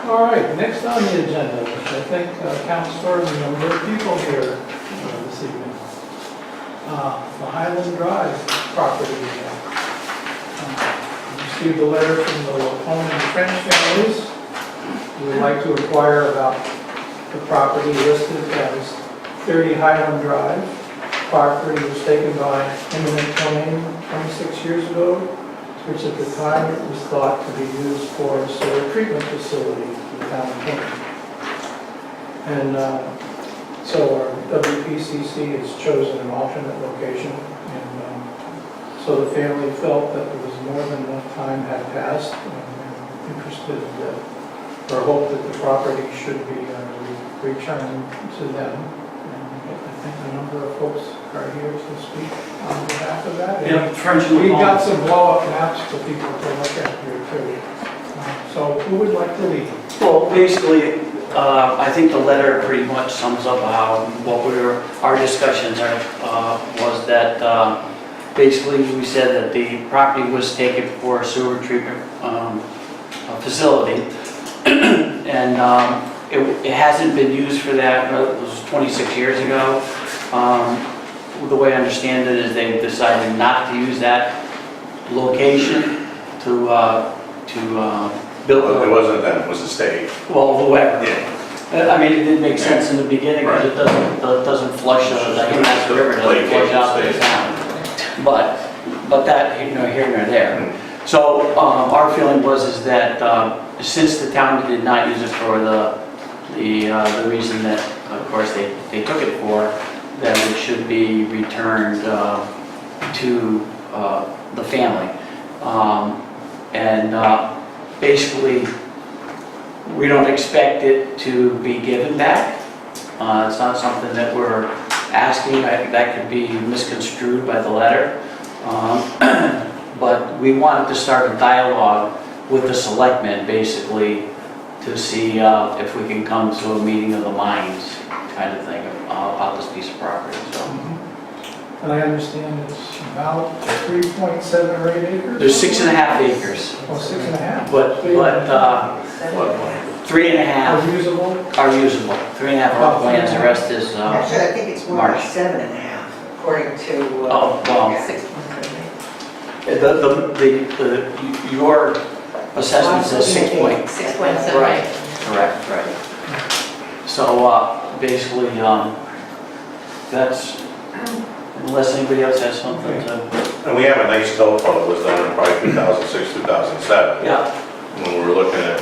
All right, next on the agenda, which I think counts towards a number of people here this evening. The Highland Drive property. Received a letter from the Lupone and French families. We would like to inquire about the property listed as 30 Highland Drive. Property was taken by eminent domain 26 years ago, which at the time it was thought to be used for a sewer treatment facility for the town of Highland. And so our WPCC has chosen an alternate location, and so the family felt that there was more than enough time had passed, and interested or hoped that the property should be returned to them. And I think a number of folks are here to speak on behalf of that. Yeah, French We've got Lupones. some blow-up maps for people to look at here too. So who would like to lead? Well, basically, I think the letter pretty much sums up how, our discussions was that basically we said that the property was taken for a sewer treatment facility. And it hasn't been used for that. It was 26 years ago. The way I understand it is they decided not to use that location to build. Well, it wasn't that, it was a state. Well, whoever. Yeah. I mean, it didn't make sense in the beginning because it doesn't flush the Highland River, doesn't flush out to the town. But that, here nor there. So our feeling is that since the town did not use it for the reason that, of course, they took it for, that it should be returned to the family. Basically, we don't expect it to be given back. It's not something that we're asking. That could be misconstrued by the letter. But we wanted to start a dialogue with the selectmen, basically, to see if we can come to a meeting of the minds kind of thing about this piece of property. So. And I understand it's about 3.7 or 8 acres? There's 6.5 acres. Oh, 6.5? But 3.5 Are usable? are usable. 3.5 are plans, the rest is Actually, I think it's more like March. 7.5, according to. Oh, well. 6. Your assessment says 6 point. 6.7. Right, correct. So basically, that's, unless anybody else has something to. And we have a nice telephone that was done in probably 2006, 2007. Yeah. When we were looking at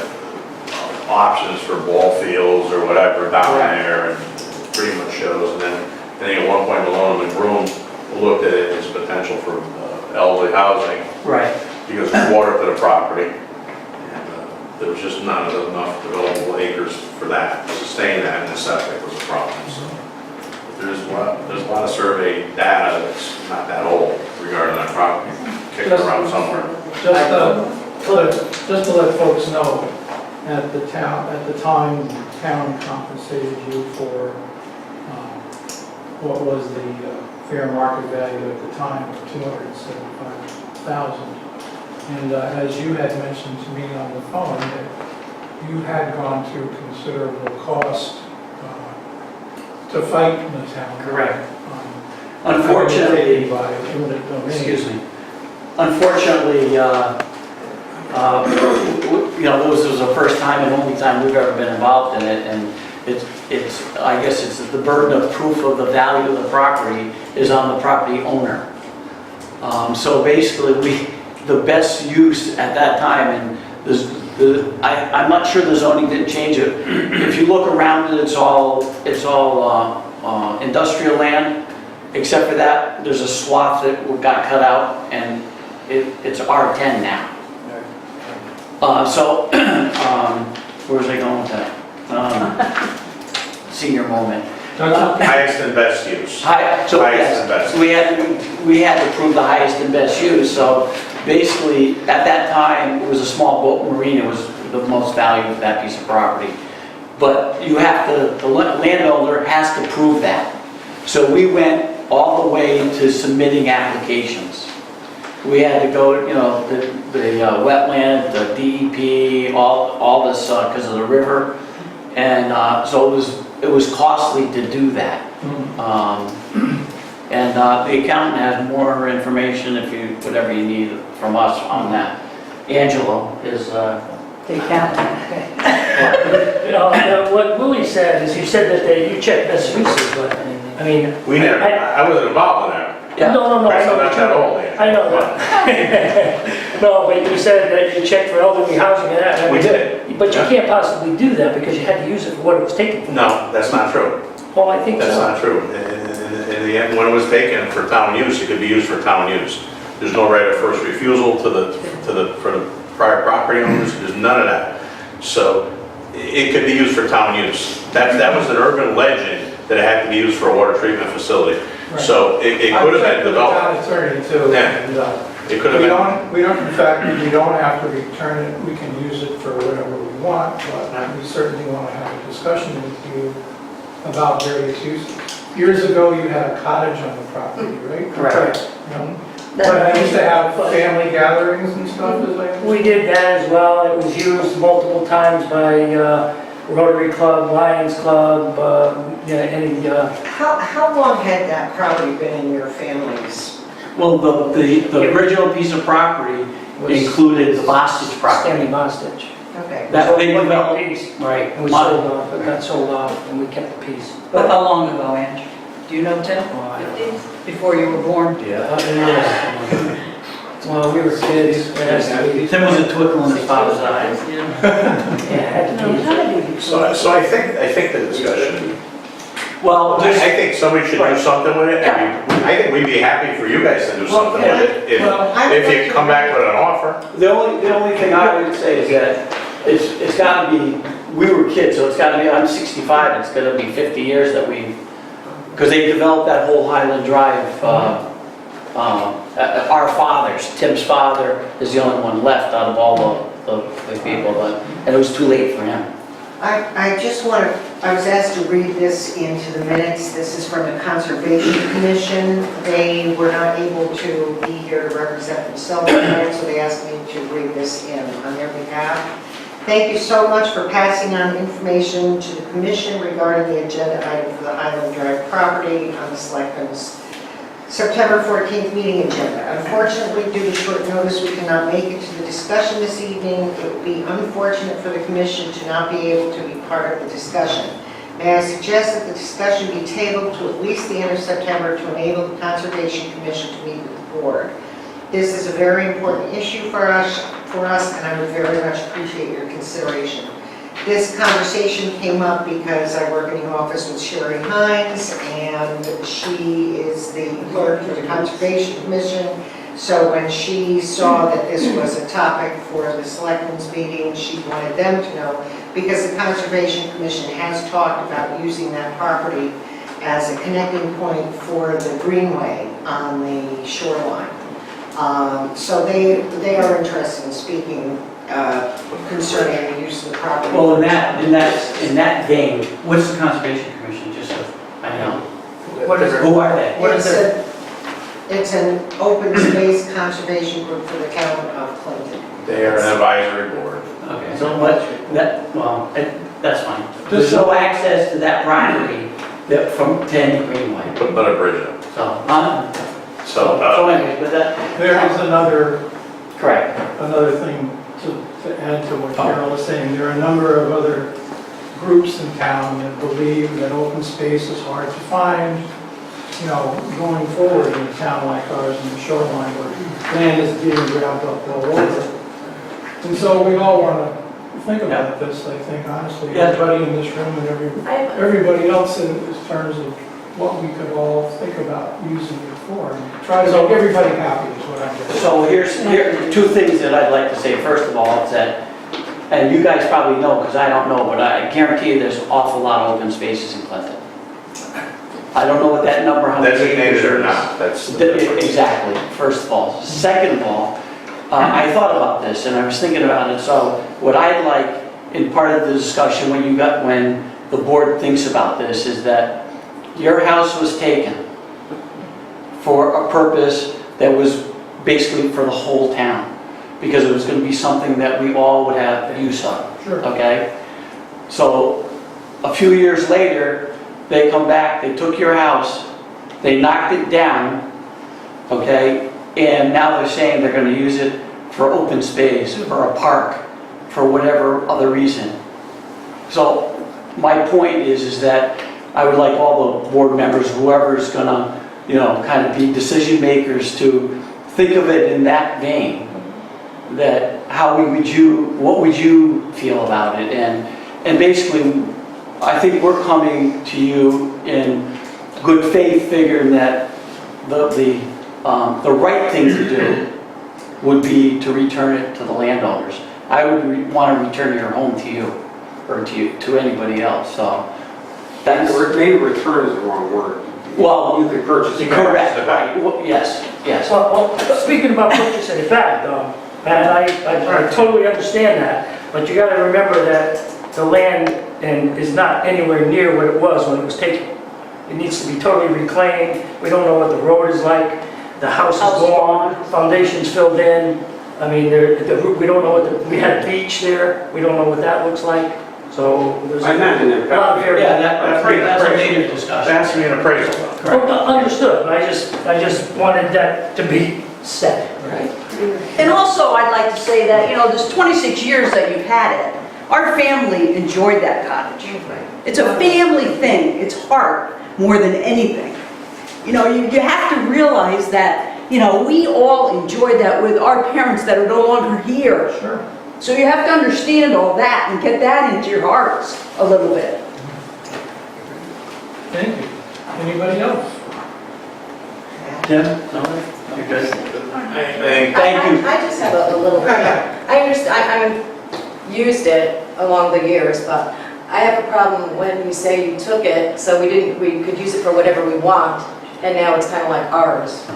options for ball fields or whatever down Correct. there, and pretty much shows. And then I think at one point Malone and Groom looked at it as potential for elderly housing Right. because of water to the property. And there was just not enough developable acres for that, to sustain that, and the septic was a problem. So there's a lot of survey data that's not that old regarding that property, kicking around somewhere. Just to let folks know, at the time, the town compensated you for what was the fair market value at the time of $275,000. And as you had mentioned to me on the phone, that you had gone through considerable cost to fight in the town. Correct. Unfortunately, by eminent domain. excuse me. Unfortunately, this was the first time and only time we've ever been involved in it, and I guess it's the burden of proof of the value of the property is on the property owner. So basically, the best use at that time, and I'm not sure the zoning didn't change it. If you look around it, it's all industrial land, except for that, there's a swath that got cut out, and it's R10 now. Where was I going with that? Senior moment. Highest and best use. Highest and best. We had to prove the highest and best use. So basically, at that time, it was a small boat marina was the most value of that piece of property. But you have to, the landowner has to prove that. So we went all the way to submitting applications. we had to go, you know, the wetland, the DEP, all this, because of the river. And so it was costly to do that. And the accountant has more information if you, whatever you need from us on that. Angelo is, The accountant. What Willie said is, you said that you checked best uses, but, I mean. We never, I wasn't involved in that. yeah. No, I Right, so know not that old, man. I know that. No, but you said that you checked for elderly housing and that. We did. But you can't possibly do that because you had to use it for what it was taken for. No, that's not true. Well, I think That's so. not true. In the end, when it was taken for town use, it could be used for town use. There's no right of first refusal for the prior property owners, there's none of that. So it could be used for town use. That was an urban legend that it had to be used for a water treatment facility. So it could have been developed. I've checked with the town attorney too, Yeah. and It could have been. we don't, in fact, we don't have to return it, we can use it for whatever we want, but we certainly want to have a discussion with you about various uses. Years ago, you had a cottage on the property, right? Correct. But I used to have family gatherings and stuff, as I understand. We did that as well. It was used multiple times by Rotary Club, Lions Club, any, How long had that property been in your family's? Well, the original piece of property included the Bostage property. Stanley Bostage. Okay. That they One developed, piece. right. And we sold off, it got sold off, and we kept the piece. But how long ago, Ange? Do you know, Tim? Before you were born? Well, we were kids, it has to be. Tim was a twinkle in his father's eyes. Yeah, it had to be. So I think the discussion, Well, I think somebody should do something with it. I think we'd be happy for you guys to do something with it if you come back with an offer. the only thing I would say is that it's gotta be, we were kids, so it's gotta be, I'm 65, it's gonna be 50 years that we, because they developed that whole Highland Drive, our fathers, Tim's father is the only one left out of all the people, and it was too late for him. I just want to, I was asked to read this into the minutes. This is from the Conservation Commission. They were not able to be here to represent themselves tonight, so they asked me to read this in on their behalf. Thank you so much for passing on information to the commission regarding the agenda item for the Highland Drive property on the Selectmen's September 14th meeting agenda. Unfortunately, due to short notice, we cannot make it to the discussion this evening. It would be unfortunate for the commission to not be able to be part of the discussion. May I suggest that the discussion be tabled to at least the end of September to enable the Conservation Commission to meet with the board. This is a very important issue for us, and I would very much appreciate your consideration. This conversation came up because I work in the office with Sherry Hines, and she is the clerk for the Conservation Commission. So when she saw that this was a topic for the Selectmen's meeting, she wanted them to know, because the Conservation Commission has talked about using that property as a connecting point for the greenway on the shoreline. So they are interested in speaking concerning the use of the property. Well, in that vein, what's the Conservation Commission, just so I know? What is it? Who are they? What is it? It's an open space conservation group for the town of Clinton. They are an advisory board. Okay, so that's fine. There's no access to that property from 10 Greenway. Put a bridge up. So anyways, but that. There is another Correct. thing to add to what Carol is saying. There are a number of other groups in town that believe that open space is hard to find, going forward in a town like ours in the shoreline where land is being grabbed up all over. And so we all want to think about this, I think, honestly. Yeah. Everybody in this room and everybody else in terms of what we could all think about using it for. And try to make everybody happy is what I'm getting. So here are two things that I'd like to say. First of all, is that, and you guys probably know because I don't know, but I guarantee you there's an awful lot of open spaces in Clinton. I don't know what that number, how many Designated acres or is. not, that's the difference. Exactly, first of all. Second of all, I thought about this and I was thinking about it. So what I'd like in part of the discussion when the board thinks about this is that your house was taken for a purpose that was basically for the whole town, because it was gonna be something that we all would have use of, Sure. okay? So, a few years later, they come back, they took your house, they knocked it down, okay? And now they're saying they're gonna use it for open space, for a park, for whatever other reason. So, my point is that I would like all the board members, whoever's gonna, you know, kind of be decision makers, to think of it in that vein. That what would you feel about it? And basically, I think we're coming to you in good faith, figuring that the right thing to do would be to return it to the landowners. I would want to return your home to you, or to anybody else, so. That's, Maybe return is the wrong word. well, You could purchase it. correct, right, well, yes. Well, speaking about purchasing it back, and I totally understand that, but you gotta remember that the land is not anywhere near what it was when it was taken. It needs to be totally reclaimed. We don't know what the road is like. The house is gone, foundation's filled in. I mean, we don't know we had a beach there. We don't know what that looks like. So there's I imagine a lot of Yeah, area. that's a later discussion. That's me an appraisal. Understood, but I just wanted that to be said. Right. And also, I'd like to say that, you know, this 26 years that you've had it, our family enjoyed that cottage. It's a family thing. It's heart more than anything. You know, you have to realize that, you know, we all enjoyed that with our parents that are no longer here. Sure. So you have to understand all that and get that into your hearts a little bit. Thank you. Anybody else? Tim? No? You're good? Thank you. I just have a little, I understand, I used it along the years, but I have a problem when you say you took it, so we could use it for whatever we want, and now it's kind of like ours.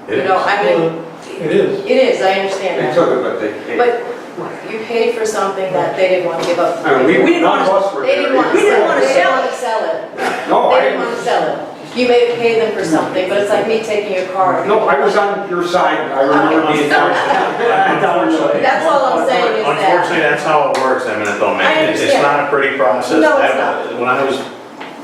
It You know, is. I mean, It is. it is, I understand They that. took it, but they paid. But you paid for something that they didn't want to give up. I mean, We didn't none of want us were They there. didn't want to We didn't sell want it. to They didn't sell want to sell it. No, They I didn't want to sell it. You may have paid them for something, but it's like me taking your car. No, I was on your side. I remember being down. That's all I'm saying is that. Unfortunately, that's how it works, eminent domain. I It's understand. not a pretty process. No, it's not. When I was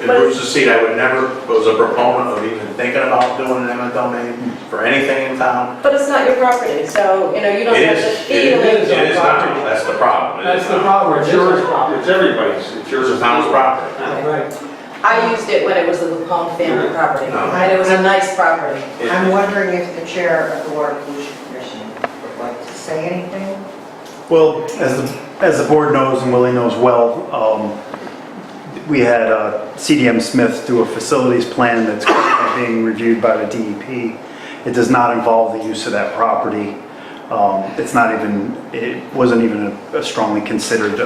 in But- Bruce's seat, I would never, was a proponent of even thinking about doing an eminent domain for anything in town. But it's not your property, so, you know, you don't It have is, to it feel is, it. it is not, that's the problem. It That's is the not. problem. It's yours, it's everybody's, it's yours. It's the town's property. Right. I used it when it was the Lupone family property, No. and it was a nice property. I'm wondering if the chair of the Water Pollution Commission would like to say anything? Well, as the board knows and Willie knows well, we had CDM Smith do a facilities plan that's currently being reviewed by the DEP. It does not involve the use of that property. It wasn't even a strongly considered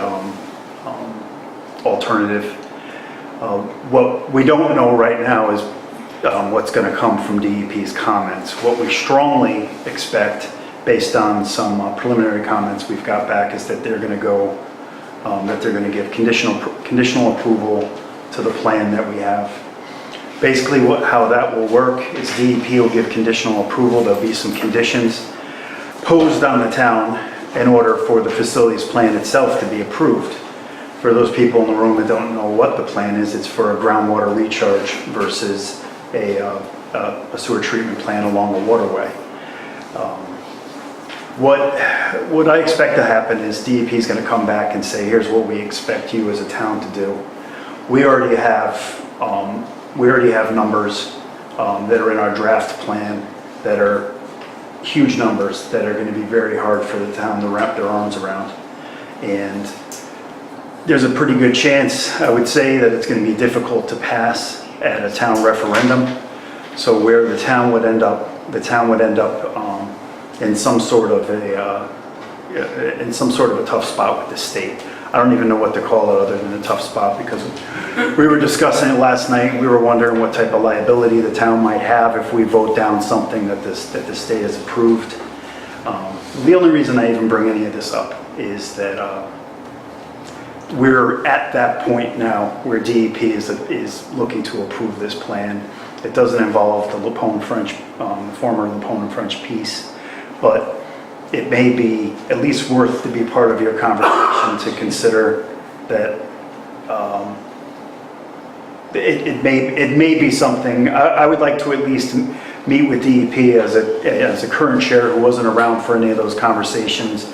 alternative. What we don't know right now is what's going to come from DEP's comments. What we strongly expect, based on some preliminary comments we've got back, is that they're going to go, that they're going to give conditional approval to the plan that we have. Basically, how that will work is DEP will give conditional approval. There'll be some conditions posed on the town in order for the facilities plan itself to be approved. For those people in the room that don't know what the plan is, it's for a groundwater recharge versus a sewer treatment plant along a waterway. What I expect to happen is DEP is going to come back and say, here's what we expect you as a town to do. We already have numbers that are in our draft plan that are huge numbers that are going to be very hard for the town to wrap their arms around. And there's a pretty good chance, I would say, that it's going to be difficult to pass at a town referendum. So where the town would end up in some sort of a tough spot with the state. I don't even know what to call it other than a tough spot, because we were discussing it last night. We were wondering what type of liability the town might have if we vote down something that the state has approved. The only reason I even bring any of this up is that we're at that point now where DEP is looking to approve this plan. It doesn't involve the Lupone French, the former Lupone and French piece. but it may be at least worth to be part of your conversation to consider that it may be something. I would like to at least meet with DEP as a current chair who wasn't around for any of those conversations,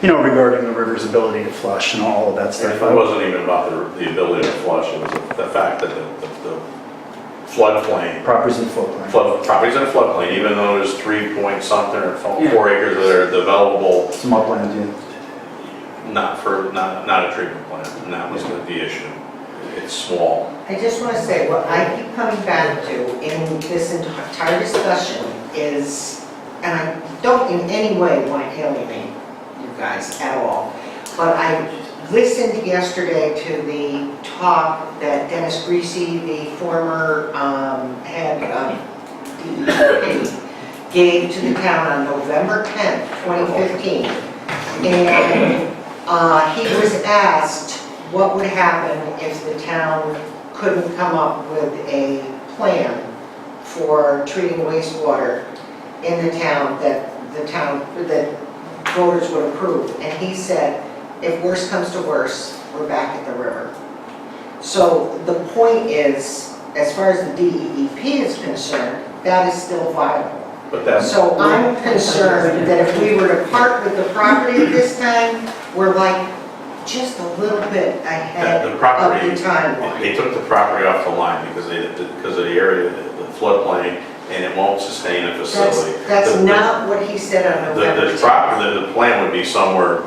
regarding the river's ability to flush and all of that stuff. It wasn't even about the ability to flush, it was the fact that the floodplain, Properties in floodplain. properties in a floodplain, even though there's 3 point something or 4 Yeah. acres that are developable, Some upland, yeah. not a treatment plant, and that was the issue. It's small. I just want to say, what I keep coming back to in this entire discussion is, and I don't in any way want to alienate you guys at all, but I listened yesterday to the talk that Dennis Greasy, the former head of DEP, gave to the town on November 10th, 2015. And he was asked what would happen if the town couldn't come up with a plan for treating wastewater in the town that voters would approve. And he said, if worse comes to worse, we're back at the river. So the point is, as far as the DEP is concerned, that is still viable. But that's, So I'm concerned that if we were to part with the property at this time, we're like just a little bit ahead the of property, the timeline. they took the property off the line because of the area, the floodplain, and it won't sustain a facility. That's The- not what he said on November 10th. The plan would be somewhere,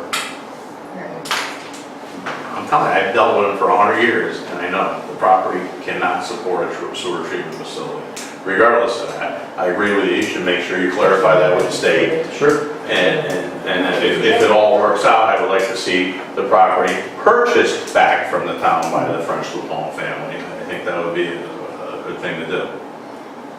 I'm telling you, I've dealt with them for 100 years, and I know the property cannot support a sewer treatment facility. Regardless of that, I agree with you, you should make sure you clarify that with the state. Sure. And if it all works out, I would like to see the property purchased back from the town by the French Lupone family. I think that would be a good thing to do.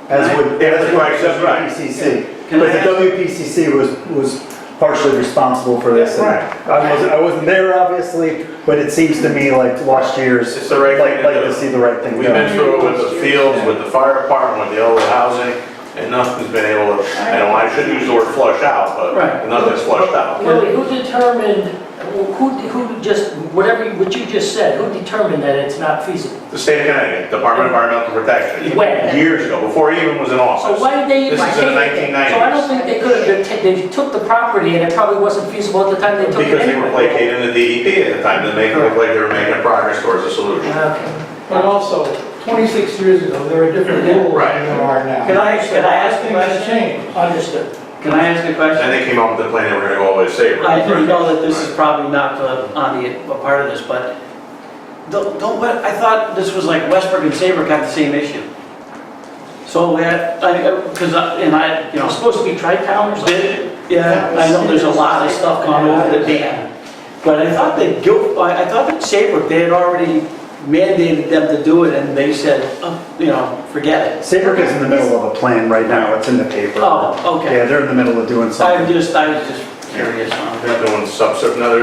As would That's right, that's right. WPCC. Can I But the WPCC was partially responsible for this. Right. I wasn't there, obviously, but it seems to me like last year's, It's the right thing to like do. to see the right thing We've done. been through it with the fields, with the fire department, with the elderly housing, and nothing's been able to, I shouldn't use the word flush out, but Right. nothing's flushed out. Willie, who determined, what you just said, who determined that it's not feasible? The state of Connecticut, Department of Environmental Protection, When? years ago, before he even was in So office. why did they even This take is in the it? 1990s. So I don't think they could have, they took the property and it probably wasn't feasible at the time they took it Because they were anyway. placating the DEP at the time to make it look like they were making progress towards a solution. Okay. But also, 26 years ago, there were different rules Right. than there are now. Can I ask a Things have question? changed. Understood. Can I ask a question? And they came up with the plan they were gonna go all the way to Sabre. I do know that this is probably not on a part of this, but I thought this was like Westbrook and Sabre got the same issue. So because, It's supposed to be tri-town or something? yeah, I know there's a lot of stuff going over the dam. But I thought that Sabre, they had already mandated them to do it and they said, forget it. Saybrook is in the middle of a plan right now, it's in the paper. Oh, okay. Yeah, they're in the middle of doing I something. was just curious. They're doing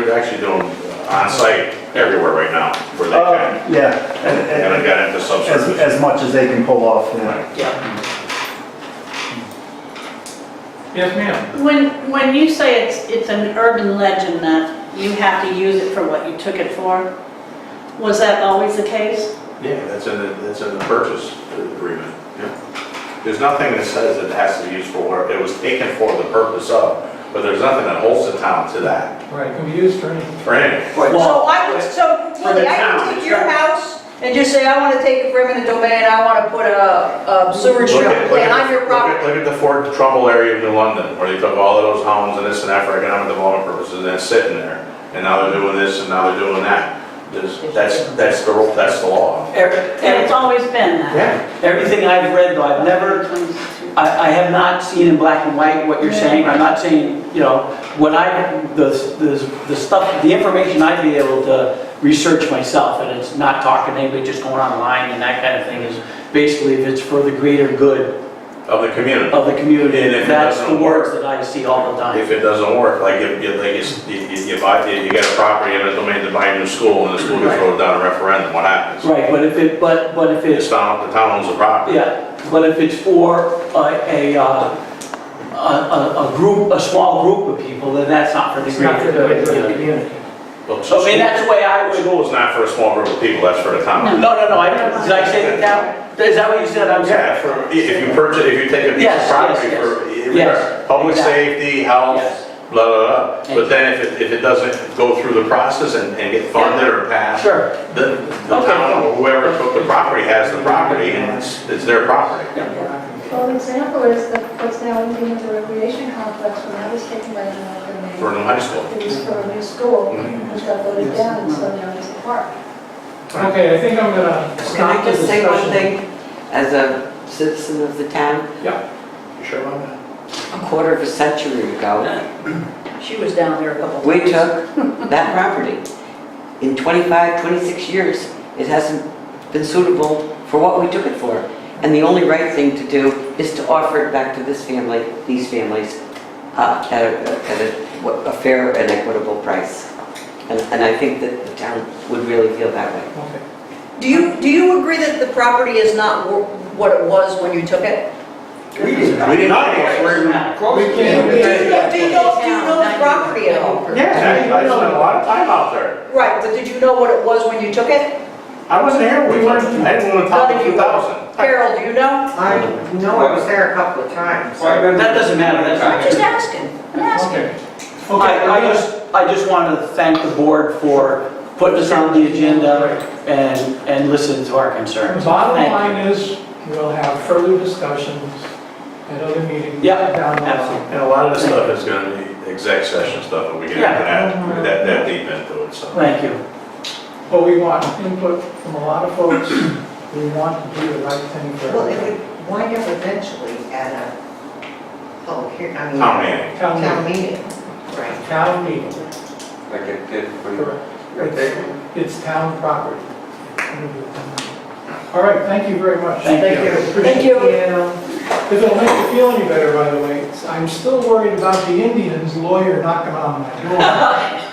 they're actually doing on-site everywhere right now, where they can. Yeah, And I got into subsurface. as much as they can pull off, yeah. Yeah. Yes, ma'am. When you say it's an urban legend that you have to use it for what you took it for, was that always the case? Yeah, that's in the purchase agreement, yeah. There's nothing that says it has to be used for what it was taken for the purpose of, but there's nothing that holds the town to that, Right, can be used for anything. for anything. So For the Willie, I town, can take it's your right. house and just say, I want to take it for eminent domain, I want to put a sewer treatment plant on your property. Look at the Fort Trumbull area of New London, where they took all of those homes and this and that for economic development purposes, and it's sitting there. And now they're doing this and now they're doing that. That's the rule, that's the law. And it's always been that. Yeah. Everything I've read, though, I have not seen in black and white what you're saying. I'm not saying, the stuff, the information I'd be able to research myself, and it's not talking to anybody, just going online and that kind of thing, is basically if it's for the greater good Of the community. of the community. And if it That's the doesn't words work- that I see all the time. If it doesn't work, like you get a property in a domain to buy a new school, and the school gets voted down a referendum, what happens? Right, but if The town owns the property. yeah, but if it's for a small group of people, then that's not for the It's not for greater the good. regular community. Well, So, I mean, that's the way I would. School is not for a small group of people, that's for the town. No, did I say that down? Is that what you said? I'm sorry. Yeah, if you purchase, if you take a piece Yes, of property yes, for yes, public exactly. safety, health, Yes. blah, blah, blah. But then if it doesn't go through the process and get funded or passed, Sure. the Okay. town or whoever took the property has the property and it's their property. Well, an example is that what's now ending in the recreation complex, when that was taken by another For name. a high school. It was for a new school, Mhm. which got voted down, and so now it's a park. Okay, I think I'm gonna Can stop I the just say one discussion. thing, as a citizen of the town? You sure about that? A quarter of a century ago, She was down there a couple we times. took that property. In 25, 26 years, it hasn't been suitable for what we took it for. And the only right thing to do is to offer it back to this family, these families, at a fair and equitable price. And I think that the town would really feel that way. Okay. Do you agree that the property is not what it was when you took it? We didn't know, we're close. We can't- Do you know the property at all? I spent a lot of time out there. Right, but did you know what it was when you took it? I wasn't here when we went, I didn't want to talk None in of you 2000. Carol, do you know? I know I was there a couple of times. That doesn't matter, that's I'm not. just asking, I'm asking. Okay. I just wanted to thank the board for putting us on the agenda and listening to our The concerns. bottom Thank you. line is, we'll have further discussions at other meetings Yeah, down the line. absolutely. And a lot of this stuff is gonna be exec session stuff, and we get that deep into it, so. Thank you. But we want input from a lot of folks. We want to do the right thing for Well, it everybody. would wind up eventually at a public hearing, I mean. Town meeting. Town meeting, right. Town meeting, Like it did for you. correct. It's town property. All right, thank you very much. Thank you. Appreciate it. If it'll make you feel any better, by the way, I'm still worried about the Indians lawyer knocking on my door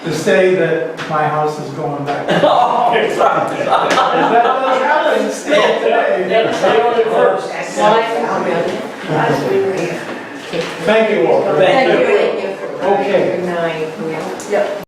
to say that my house is going back. If that does happen still today, they own it first. Thank you, Walter. Thank you. Thank you. Okay. Good night. Yep.